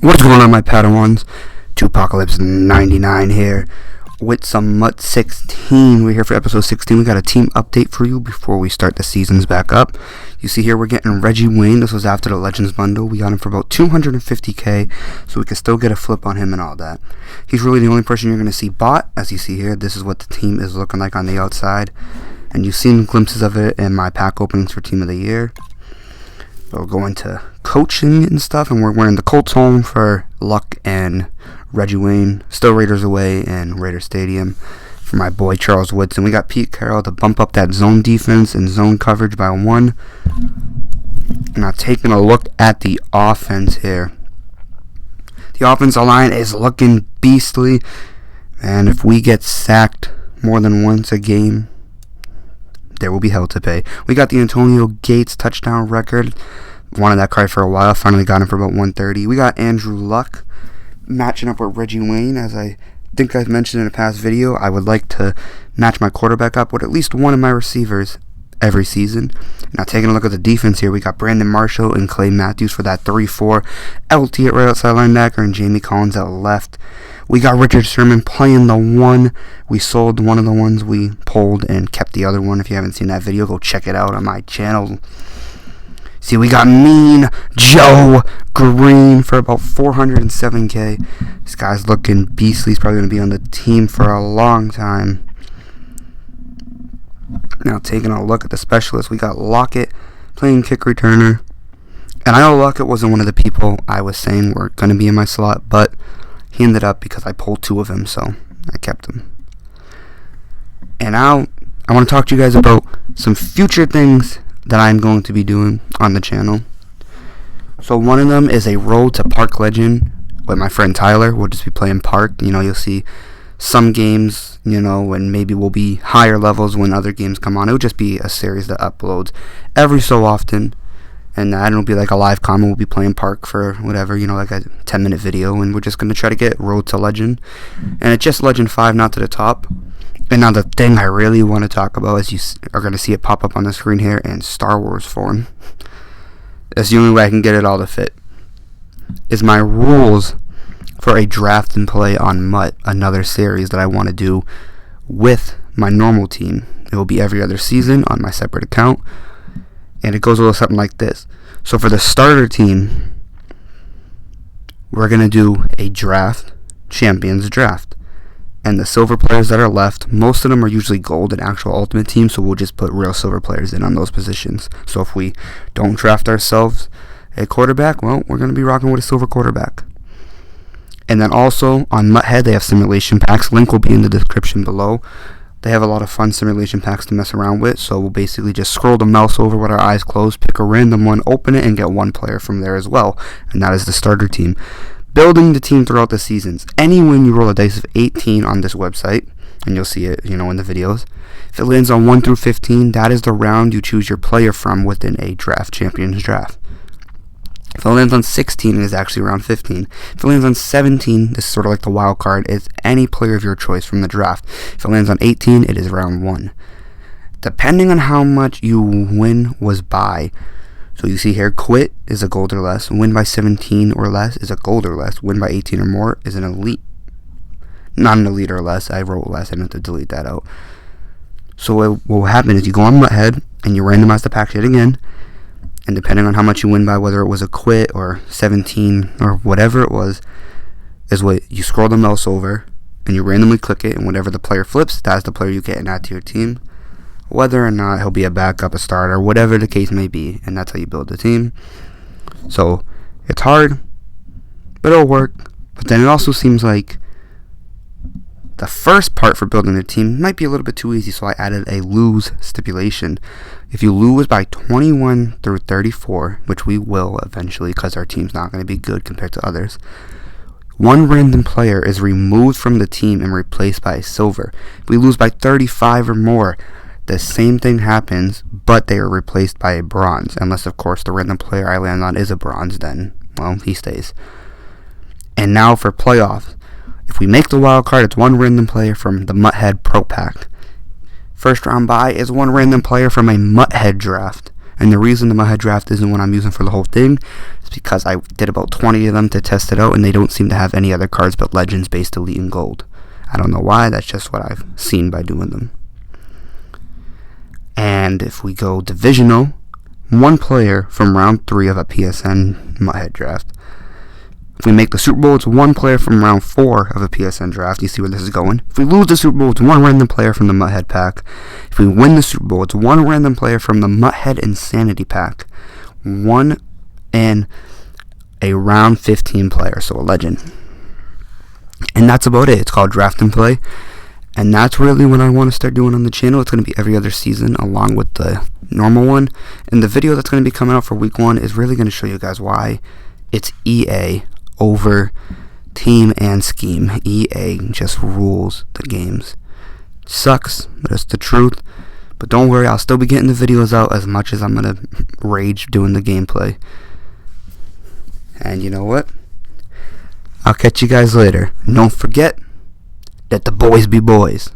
What's going on, my Padawans? Ep.99 here with some MUT 16. We're here for episode 16. We got a team update for you before we start the seasons back up. You see here we're getting Reggie Wayne. This was after the Legends bundle. We got him for about 250k, so we can still get a flip on him and all that. He's really the only person you're going to see bought. As you see here, this is what the team is looking like on the outside. And you've seen glimpses of it in my pack openings for Team of the Year. We'll go into coaching and stuff, and we're wearing the Colts home for Luck and Reggie Wayne. Still Raiders away in Raider Stadium for my boy Charles Woodson. We got Pete Carroll to bump up that zone defense and zone coverage by 1. Now taking a look at the offense here. The offensive line is looking beastly, and if we get sacked more than once a game, there will be hell to pay. We got the Antonio Gates touchdown record. Wanted that card for a while. Finally got him for about 130. We got Andrew Luck matching up with Reggie Wayne. As I think I've mentioned in a past video, I would like to match my quarterback up with at least one of my receivers every season. Now taking a look at the defense here, we got Brandon Marshall and Clay Matthews for that 3-4. LT at right outside linebacker and Jamie Collins at left. We got Richard Sherman playing the 1. We sold one of the ones we pulled and kept the other one. If you haven't seen that video, go check it out on my channel. See, we got Mean Joe Green for about 407k. This guy's looking beastly. He's probably going to be on the team for a long time. Now taking a look at the specialists, we got Lockett playing kick returner. And I know Lockett wasn't one of the people I was saying were going to be in my slot, but he ended up because I pulled 2 of him, so I kept him. And now I want to talk to you guys about some future things that I'm going to be doing on the channel. So one of them is a Road to Park Legend with my friend Tyler. We'll just be playing Park. You'll see some games, and maybe we'll be higher levels when other games come on. It'll just be a series that uploads every so often. And then it'll be like a live comment. We'll be playing Park for whatever, like a 10-minute video. And we're just going to try to get Road to Legend. And it's just Legend 5, not to the top. And now the thing I really want to talk about, as you are going to see it pop up on the screen here, in Star Wars form. That's the only way I can get it all to fit. Is my rules for a draft and play on MUT, another series that I want to do with my normal team. It will be every other season on my separate account. And it goes a little something like this. So for the starter team, we're going to do a draft, champions draft. And the silver players that are left, most of them are usually gold in actual ultimate team, so we'll just put real silver players in on those positions. So if we don't draft ourselves a quarterback, well, we're going to be rocking with a silver quarterback. And then also on MUT they have simulation packs. Link will be in the description below. They have a lot of fun simulation packs to mess around with, so we'll basically just scroll the mouse over with our eyes closed, pick a random one, open it, and get one player from there as well. And that is the starter team. Building the team throughout the seasons. Any win you roll a dice of 18 on this website, and you'll see it, in the videos. If it lands on 1 through 15, that is the round you choose your player from within a draft, champions draft. If it lands on 16, it is actually round 15. If it lands on 17, this is sort of like the wild card, it's any player of your choice from the draft. If it lands on 18, it is round 1. Depending on how much you win was by. So you see here, quit is a gold or less. Win by 17 or less is a gold or less. Win by 18 or more is an elite. Not an elite or less. I wrote less. I meant to delete that out. So what will happen is you go on MUT and you randomize the pack yet again. And depending on how much you win by, whether it was a quit or 17 or whatever it was, is what you scroll the mouse over and you randomly click it, and whenever the player flips, that's the player you get and add to your team. Whether or not he'll be a backup, a starter, whatever the case may be, and that's how you build the team. So it's hard, but it'll work. But then it also seems like the first part for building a team might be a little bit too easy, so I added a lose stipulation. If you lose by 21 through 34, which we will eventually because our team's not going to be good compared to others, one random player is removed from the team and replaced by a silver. If we lose by 35 or more, the same thing happens, but they are replaced by a bronze. Unless, of course, the random player I land on is a bronze, then, well, he stays. And now for playoffs. If we make the wild card, it's one random player from the MUT Pro Pack. First round bye is one random player from a MUT draft. And the reason the MUT draft isn't what I'm using for the whole thing is because I did about 20 of them to test it out, and they don't seem to have any other cards but Legends based Elite and Gold. I don't know why, that's just what I've seen by doing them. And if we go divisional, one player from round 3 of a PSN MUT draft. If we make the Super Bowl, it's one player from round 4 of a PSN draft. You see where this is going? If we lose the Super Bowl, it's one random player from the MUT pack. If we win the Super Bowl, it's one random player from the MUT Insanity pack. One and a round 15 player, so a legend. And that's about it. It's called Draft and Play. And that's really what I want to start doing on the channel. It's going to be every other season along with the normal one. And the video that's going to be coming out for week 1 is really going to show you guys why it's EA over team and scheme. EA just rules the games. Sucks, but it's the truth. But don't worry, I'll still be getting the videos out as much as I'm going to rage doing the gameplay. And you know what? I'll catch you guys later. And don't forget that the boys be boys.